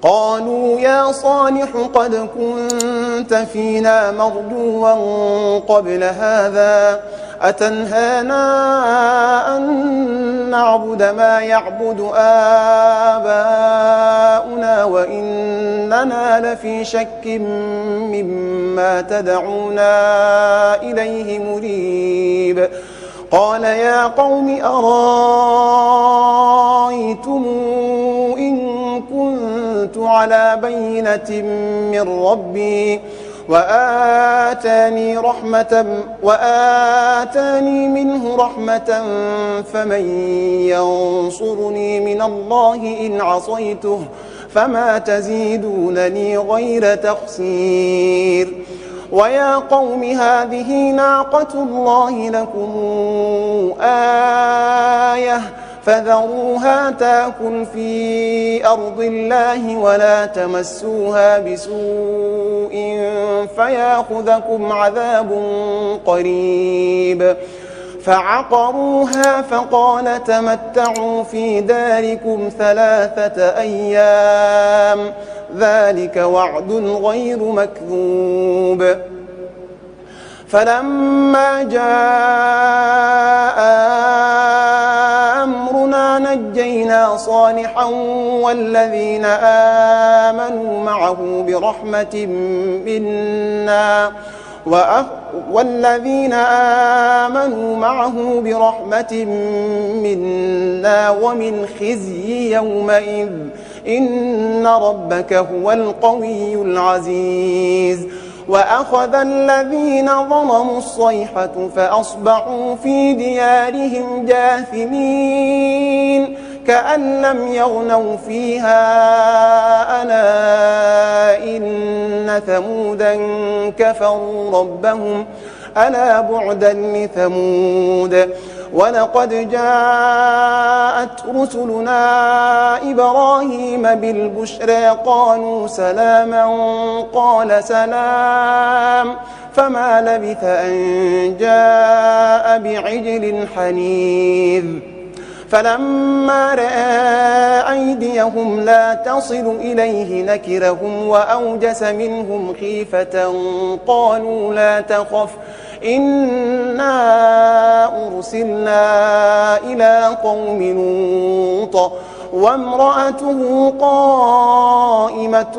قالوا يا صالح قد كنت فينا مرجوا قبل هذا أتنهانا أن نعبد ما يعبد آباؤنا وإننا لفي شك مما تدعونا إليه مريب. قال يا قوم أرأيتم إن كنت على بينة من ربي وآتاني منه رحمة فمن ينصرني من الله إن عصيته فما تزيدونني غير تخسير. ويا قوم هذه ناقة الله لكم آية فذروها تأكل في أرض الله ولا تمسوها بسوء فيأخذكم عذاب قريب. فعقروها فقال تمتعوا في داركم 3 أيام ذلك وعد غير مكذوب. فلما جاء أمرنا نجينا صالحا والذين آمنوا معه برحمة منا ومن خزي يومئذ إن ربك هو القوي العزيز. وأخذ الذين ظلموا الصيحة فأصبحوا في ديارهم جاثمين كأن لم يغنوا فيها ألا إن ثمودا كفروا ربهم ألا بعدا لثمود. ولقد جاءت رسلنا إبراهيم بالبشرى قالوا سلاما قال سلام فما لبث أن جاء بعجل حنيذ. فلما رأى أيديهم لا تصل إليه نكرهم وأوجس منهم خيفة قالوا لا تخف إنا أرسلنا إلى قوم لوط وامرأته قائمة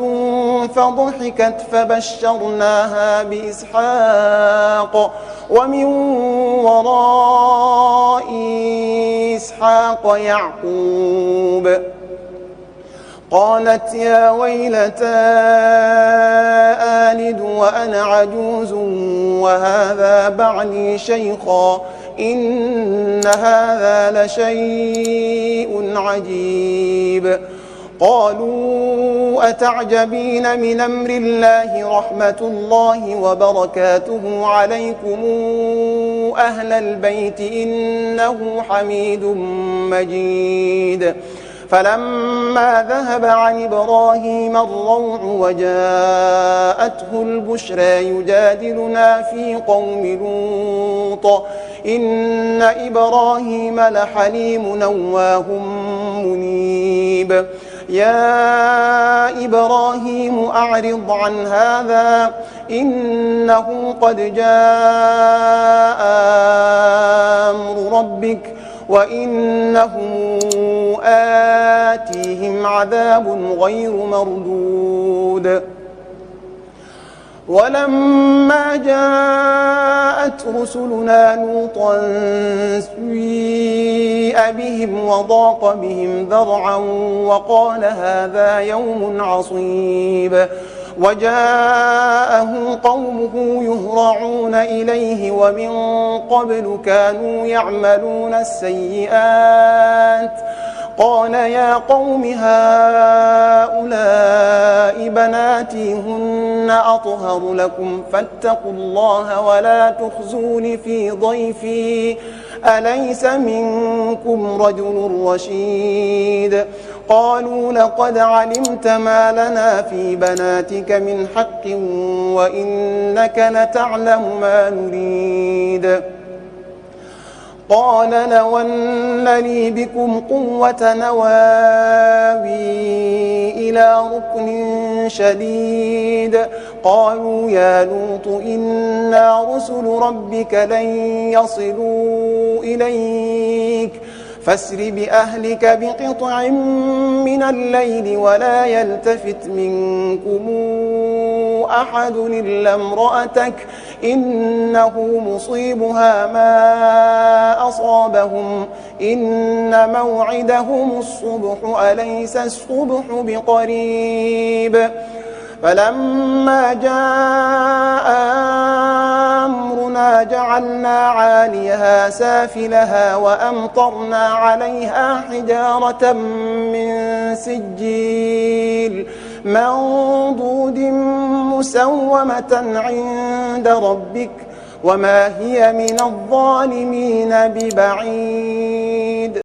فضحكت فبشرناها بإسحاق ومن وراء إسحاق يعقوب. قالت يا ويلتى آلد وأنا عجوز وهذا بعلي شيخا إن هذا لشيء عجيب. قالوا أتعجبين من أمر الله رحمة الله وبركاته عليكم أهل البيت إنه حميد مجيد. فلما ذهب عن إبراهيم الروع وجاءته البشرى يجادلنا في قوم لوط إن إبراهيم لحليم نواه منيب. يا إبراهيم أعرض عن هذا إنه قد جاء أمر ربك وإنهم آتيهم عذاب غير مردود. ولما جاءت رسلنا لوطا سيء بهم وضاق بهم ذرعا وقال هذا يوم عصيب. وجاءه قومه يهرعون إليه ومن قبل كانوا يعملون السيئات. قال يا قوم هؤلاء بناتي هن أطهر لكم فاتقوا الله ولا تخزون في ضيفي أليس منكم رجل رشيد. قالوا لقد علمت ما لنا في بناتك من حق وإنك لتعلم ما نريد. قال لو أن لي بكم قوة نواوي إلى ركن شديد قالوا يا لوط إنا رسل ربك لن يصلوا إليك فاسر بأهلك بقطع من الليل ولا يلتفت منكم أحد إلا امرأتك إنه مصيبها ما أصابهم إن موعدهم الصبح أليس الصبح بقريب فلما جاء أمرنا جعلنا عاليها سافلها وأمطرنا عليها حجارة من سجيل منضود مسومة عند ربك وما هي من الظالمين ببعيد